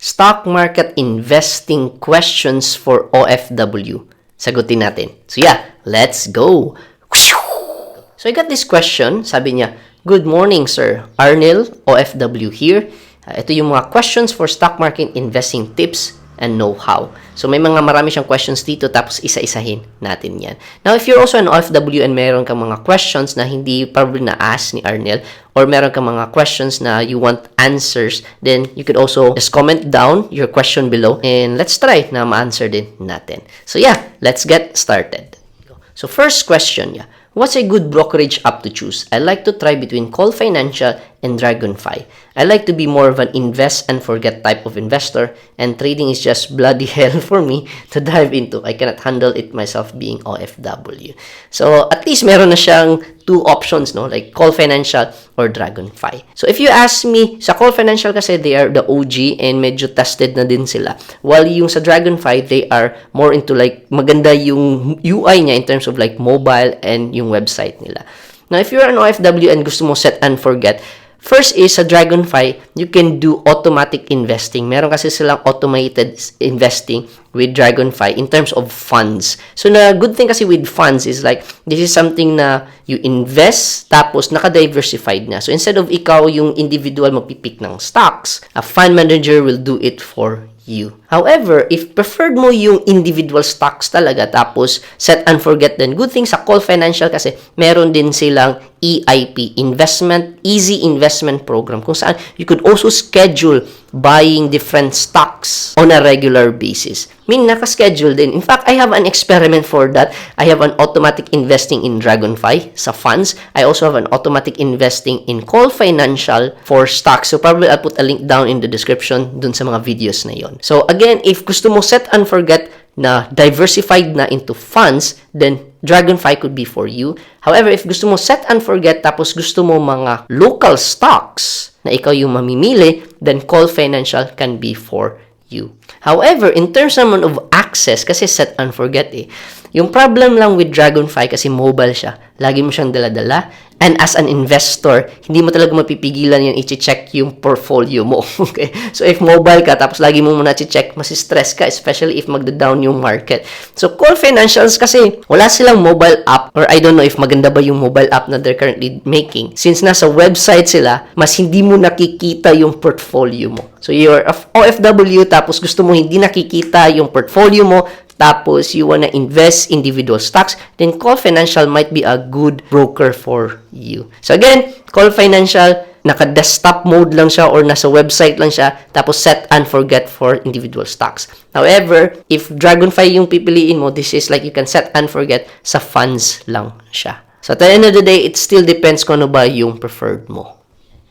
stock market investing questions for OFW. Sagutin natin. So yeah, let's go. So I got this question. Sabi niya, "Good morning, sir. Arnel, OFW here. Ito yung mga questions for stock market investing tips and know-how." So may marami siyang questions dito, tapos isa-isahin natin yan. Now, if you're also an OFW and meron kang mga questions na hindi probably na-ask ni Arnel, or meron kang mga questions na you want answers, then you could also just comment down your question below and let's try na ma-answer din natin. So yeah, let's get started. So first question, yeah. What's a good brokerage app to choose? I like to try between Call Financial and Dragonfly. I like to be more of an invest and forget type of investor, and trading is just bloody hell for me to dive into. I cannot handle it myself being OFW. So at least meron na siyang two options, no? Like Call Financial or Dragonfly. So if you ask me, sa Call Financial kasi they are the OG and medyo tested na din sila. While yung sa Dragonfly, they are more into like maganda yung UI niya in terms of like mobile and yung website nila. Now, if you're an OFW and gusto mo set and forget, first is sa Dragonfly, you can do automatic investing. Meron kasi silang automated investing with Dragonfly in terms of funds. So, the good thing kasi with funds is like, this is something na you invest, tapos naka-diversified na. So, instead of ikaw yung individual magpipick ng stocks, a fund manager will do it for you. However, if preferred mo yung individual stocks talaga, tapos set and forget, then good thing sa Call Financial kasi meron din silang EIP, Easy Investment Program, kung saan you could also schedule buying different stocks on a regular basis. Meaning, naka-schedule din. In fact, I have an experiment for that. I have an automatic investing in Dragonfly sa funds. I also have an automatic investing in Call Financial for stocks. So, probably I'll put a link down in the description dun sa mga videos na yon. So, again, if gusto mo set and forget na diversified na into funds, then Dragonfly could be for you. However, if gusto mo set and forget, tapos gusto mo mga local stocks na ikaw yung mamimili, then Call Financial can be for you. However, in terms naman of access, kasi set and forget yung problem lang with Dragonfly kasi mobile siya. Lagi mo siyang dala-dala. And as an investor, hindi mo talaga mapipigilan yung i-check yung portfolio mo. Okay? So, if mobile ka, tapos lagi mo muna i-check, masistress ka, especially if magda-down yung market. So, Call Financials kasi, wala silang mobile app, or I don't know if maganda ba yung mobile app na they're currently making. Since nasa website sila, mas hindi mo nakikita yung portfolio mo. So, you're OFW, tapos gusto mo hindi nakikita yung portfolio mo, tapos you wanna invest individual stocks, then Call Financial might be a good broker for you. So again, Call Financial, naka-desktop mode lang siya or nasa website lang siya, tapos set and forget for individual stocks. However, if Dragonfly yung pipiliin mo, this is like you can set and forget sa funds lang siya. So at the end of the day, it still depends kung ano ba yung preferred mo.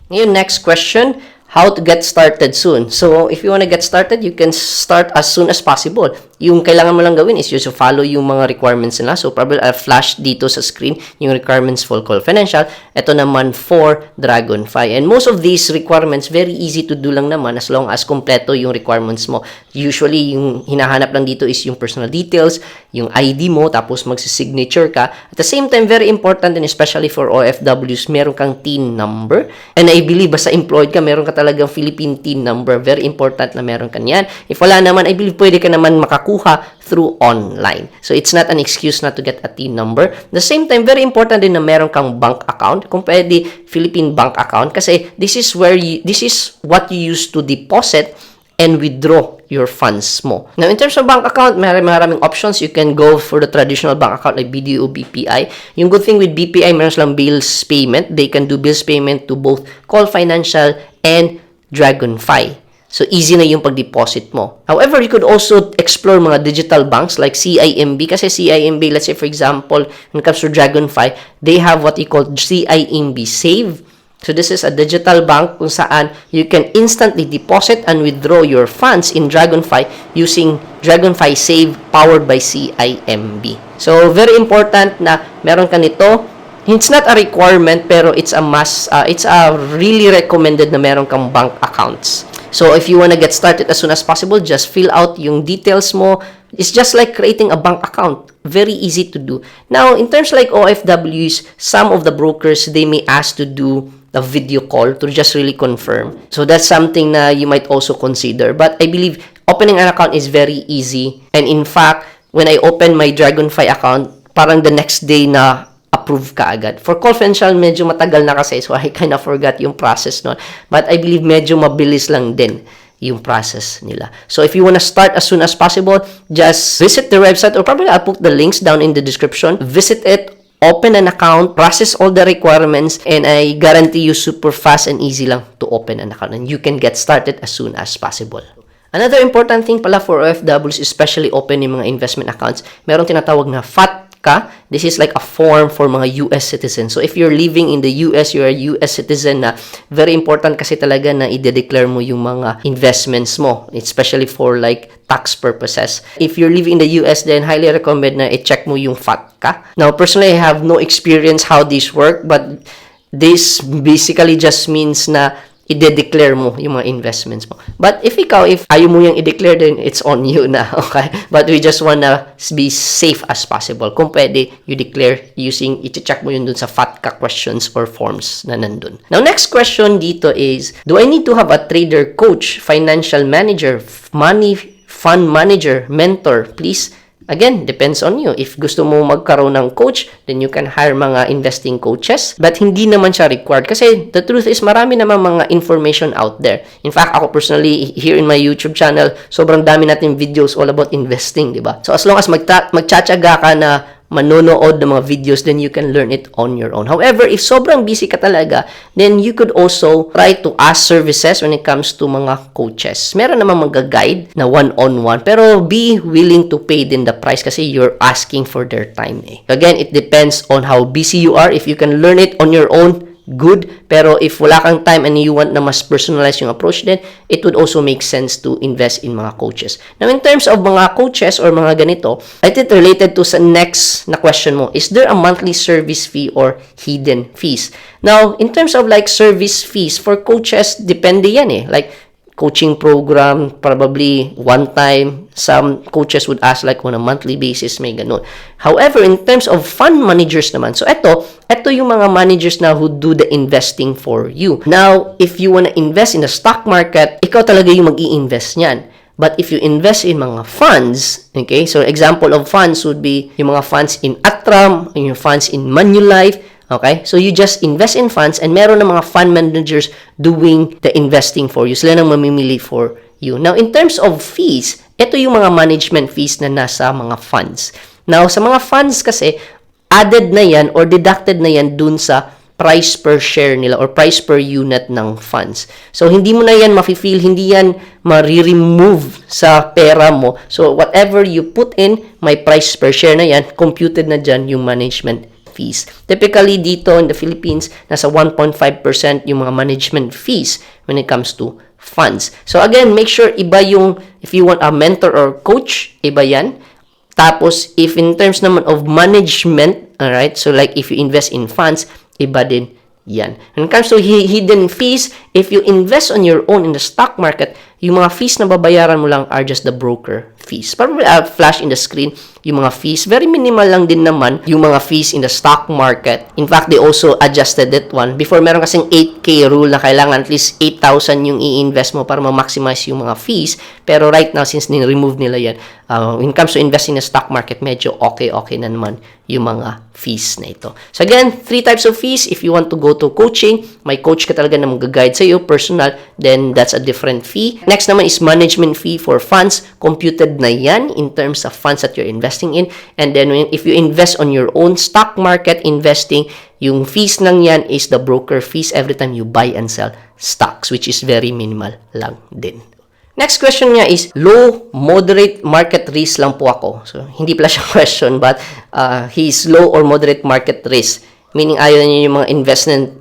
Ngayon, next question. How to get started soon. So, if you want to get started, you can start as soon as possible. Yung kailangan mo lang gawin is just to follow yung mga requirements nila. So, probably I'll flash dito sa screen yung requirements for Call Financial. Ito naman for Dragonfly. And most of these requirements, very easy to do lang naman as long as kompleto yung requirements mo. Usually, yung hinahanap lang dito is yung personal details, yung ID mo, tapos magsisignature ka. At the same time, very important and especially for OFWs, meron kang TIN number. And I believe, basta employed ka, meron ka talagang Philippine TIN number. Very important na meron ka niyan. If wala naman, I believe pwede ka naman makakuha through online. So, it's not an excuse not to get a TIN number. At the same time, very important din na meron kang bank account. Kung pwede, Philippine bank account. Kasi this is what you use to deposit and withdraw your funds mo. Now, in terms of bank account, maraming options. You can go for the traditional bank account like BDO, BPI. Yung good thing with BPI, meron silang bills payment. They can do bills payment to both Call Financial and Dragonfly. So, easy na yung pag-deposit mo. However, you could also explore mga digital banks like CIMB. Kasi CIMB, let's say for example, when it comes to Dragonfly, they have what you call CIMB Save. So, this is a digital bank kung saan you can instantly deposit and withdraw your funds in Dragonfly using Dragonfly Save powered by CIMB. So, very important na meron ka nito. It's not a requirement, pero it's a must. It's a really recommended na meron kang bank accounts. So, if you wanna get started as soon as possible, just fill out yung details mo. It's just like creating a bank account. Very easy to do. Now, in terms like OFWs, some of the brokers, they may ask to do the video call to just really confirm. So that's something na you might also consider. But I believe opening an account is very easy. And in fact, when I open my Dragonfly account, parang the next day na approve ka agad. For confidential, medyo matagal na kasi, so I kind of forgot yung process nun. But I believe medyo mabilis lang din yung process nila. So if you want to start as soon as possible, just visit the website, or probably I'll put the links down in the description. Visit it, open an account, process all the requirements, and I guarantee you super fast and easy lang to open an account, and you can get started as soon as possible. Another important thing pala for OFWs, especially opening mga investment accounts, meron tinatawag na FATCA. This is like a form for mga US citizens. So if you're living in the US, you're a US citizen na, very important kasi talaga na i-declare mo yung mga investments mo, especially for like tax purposes. If you're living in the US, then highly recommend na i-check mo yung FATCA. Now, personally, I have no experience how this work, but this basically just means na i-declare mo yung mga investments mo. But if ayaw mo yung i-declare, then it's on you na, okay? But we just wanna be safe as possible. Kung pwede, you declare using, i-check mo yun dun sa FATCA questions or forms na nandun. Now, next question dito is, do I need to have a trader, coach, financial manager, money fund manager, mentor? Please. Again, depends on you. If gusto mo magkaroon ng coach, then you can hire mga investing coaches. But hindi naman siya required. Kasi the truth is, marami naman mga information out there. In fact, ako personally, here in my YouTube channel, sobrang dami natin videos all about investing, di ba? So as long as magtsatsaga ka na manonood ng mga videos, then you can learn it on your own. However, if sobrang busy ka talaga, then you could also try to ask services when it comes to mga coaches. Meron naman mag-guide na one-on-one, pero be willing to pay din the price kasi you're asking for their time. Again, it depends on how busy you are. If you can learn it on your own, good. Pero if wala kang time and you want na mas personalize yung approach, then it would also make sense to invest in mga coaches. Now, in terms of mga coaches or mga ganito, I think related to sa next na question mo, is there a monthly service fee or hidden fees? Now, in terms of like service fees, for coaches, depende yan Like, coaching program, probably one time. Some coaches would ask like on a monthly basis, may ganun. However, in terms of fund managers naman, so ito yung mga managers na who do the investing for you. Now, if you wanna invest in the stock market, ikaw talaga yung mag-i-invest niyan. But if you invest in mga funds, okay, so example of funds would be yung mga funds in Atram, yung funds in Manulife. Okay? So, you just invest in funds and meron ng mga fund managers doing the investing for you. Sila nang mamimili for you. Now, in terms of fees, ito yung mga management fees na nasa mga funds. Now, sa mga funds kasi, added na yan or deducted na yan dun sa price per share nila or price per unit ng funds. So, hindi mo na yan mafe-feel, hindi yan ma-remove sa pera mo. So, whatever you put in, may price per share na yan, computed na dyan yung management fees. Typically, dito in the Philippines, nasa 1.5% yung mga management fees when it comes to funds. So, again, make sure iba yung, if you want a mentor or coach, iba yan. Tapos, if in terms naman of management, alright, so like if you invest in funds, iba din yan. When it comes to hidden fees, if you invest on your own in the stock market, yung mga fees na babayaran mo lang are just the broker fees. Probably I'll flash in the screen yung mga fees. Very minimal lang din naman yung mga fees in the stock market. In fact, they also adjusted that one. Before, meron kasing 8K rule na kailangan at least 8,000 yung i-invest mo para ma-maximize yung mga fees. Pero right now, since ni-remove nila yan, when it comes to investing in the stock market, medyo okay na naman yung mga fees na ito. So again, 3 types of fees. If you want to go to coaching, may coach ka talaga na mag-guide sa'yo, personal, then that's a different fee. Next naman is management fee for funds. Computed na yan in terms of funds that you're investing in. And then if you invest on your own stock market investing, yung fees lang yan is the broker fees every time you buy and sell stocks, which is very minimal lang din. Next question niya is, low, moderate market risk lang po ako. So, hindi pala siya question, but he's low or moderate market risk. Meaning, ayaw niya yung mga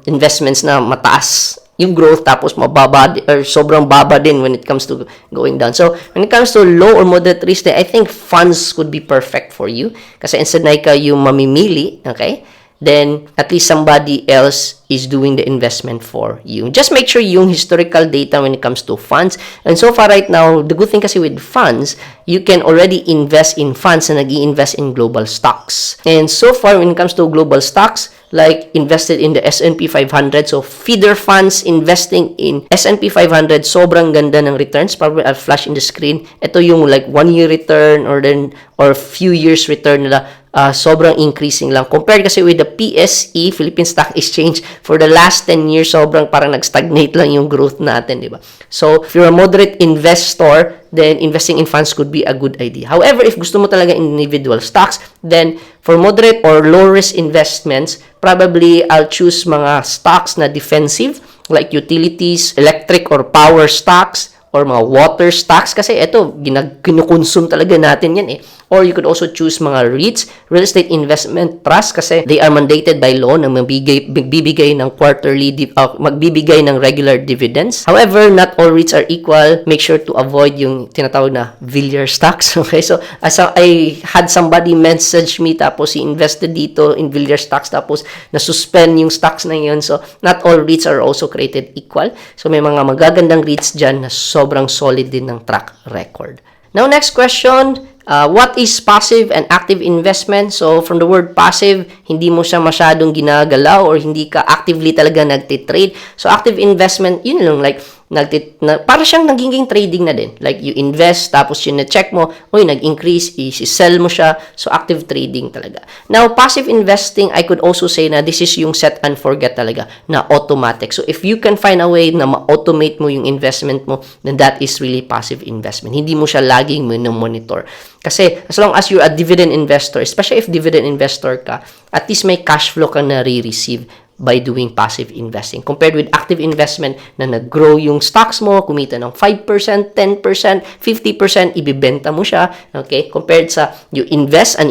investments na mataas yung growth, tapos mababa or sobrang baba din when it comes to going down. So, when it comes to low or moderate risk, I think funds could be perfect for you. Kasi instead na ikaw yung mamimili, okay? Then, at least somebody else is doing the investment for you. Just make sure yung historical data when it comes to funds. And so far right now, the good thing kasi with funds, you can already invest in funds na nag-i-invest in global stocks. And so far, when it comes to global stocks, like invested in the S&P 500. So feeder funds investing in S&P 500, sobrang ganda ng returns. Probably I'll flash in the screen. Ito yung like 1 year return or few years return nila. Sobrang increasing lang. Compared kasi with the PSE, Philippine Stock Exchange, for the last 10 years, sobrang parang nag-stagnate lang yung growth natin, di ba? So, if you're a moderate investor, then investing in funds could be a good idea. However, if gusto mo talaga individual stocks, then for moderate or low-risk investments, probably I'll choose mga stocks na defensive, like utilities, electric or power stocks, or mga water stocks kasi ito, kinukonsume talaga natin yan eh. Or you could also choose mga REITs, Real Estate Investment Trust, kasi they are mandated by law na magbibigay ng magbibigay ng regular dividends. However, not all REITs are equal. Make sure to avoid yung tinatawag na Villiers stocks. Okay, so I had somebody message me tapos he invested dito in Villiers stocks tapos na-suspend yung stocks na yun. So, not all REITs are also created equal. So, may mga magagandang REITs dyan na sobrang solid din ng track record. Now, next question, what is passive and active investment? So, from the word passive, hindi mo siya masyadong ginagalaw or hindi ka actively talaga nagtitrade. So, active investment, yun lang, like, para siyang nagiging trading na din. Like, you invest, tapos yun na-check mo, nag-increase, i-sell mo siya. So, active trading talaga. Now, passive investing, I could also say na this is yung set and forget talaga, na automatic. So, if you can find a way na ma-automate mo yung investment mo, then that is really passive investment. Hindi mo siya laging monitor. Kasi, as long as you're a dividend investor, especially if dividend investor ka, at least may cash flow ka na re-receive by doing passive investing. Compared with active investment na nag-grow yung stocks mo, kumita ng 5%, 10%, 50%, ibibenta mo siya. Okay? Compared sa you invest and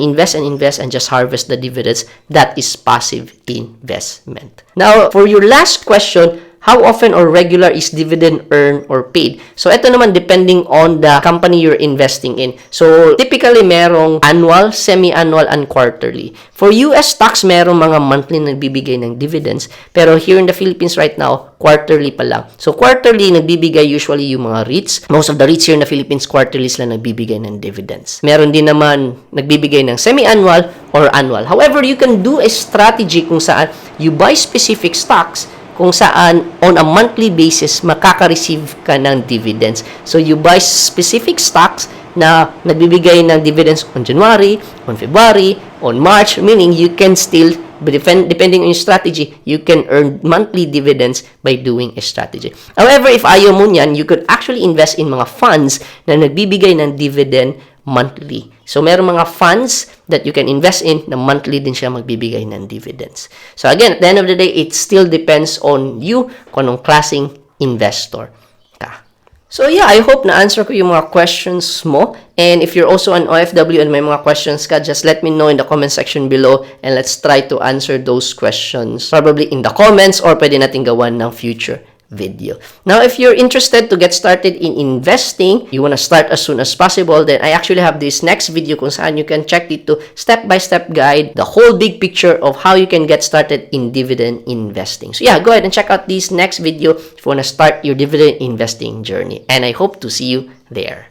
just harvest the dividends, that is passive investment. Now, for your last question, how often or regular is dividend earned or paid? So, ito naman depending on the company you're investing in. So, typically merong annual, semi-annual, and quarterly. For US stocks, merong mga monthly na nagbibigay ng dividends. Pero here in the Philippines right now, quarterly pa lang. So, quarterly, nagbibigay usually yung mga REITs. Most of the REITs here in the Philippines, quarterly sila nagbibigay ng dividends. Meron din naman nagbibigay ng semi-annual or annual. However, you can do a strategy kung saan you buy specific stocks kung saan on a monthly basis makaka-receive ka ng dividends. So, you buy specific stocks na nagbibigay ng dividends on January, on February, on March, meaning you can still, depending on your strategy, you can earn monthly dividends by doing a strategy. However, if ayaw mo niyan, you could actually invest in mga funds na nagbibigay ng dividend monthly. So, meron mga funds that you can invest in na monthly din siya magbibigay ng dividends. So, again, at the end of the day, it still depends on you kung anong klaseng investor ka. So, yeah, I hope na-answer ko yung mga questions mo. And if you're also an OFW and may mga questions ka, just let me know in the comment section below and let's try to answer those questions probably in the comments or pwede natin gawan ng future video. Now, if you're interested to get started in investing, you want to start as soon as possible, then I actually have this next video kung saan you can check dito step-by-step guide, the whole big picture of how you can get started in dividend investing. So yeah, go ahead and check out this next video if you want to start your dividend investing journey. And I hope to see you there.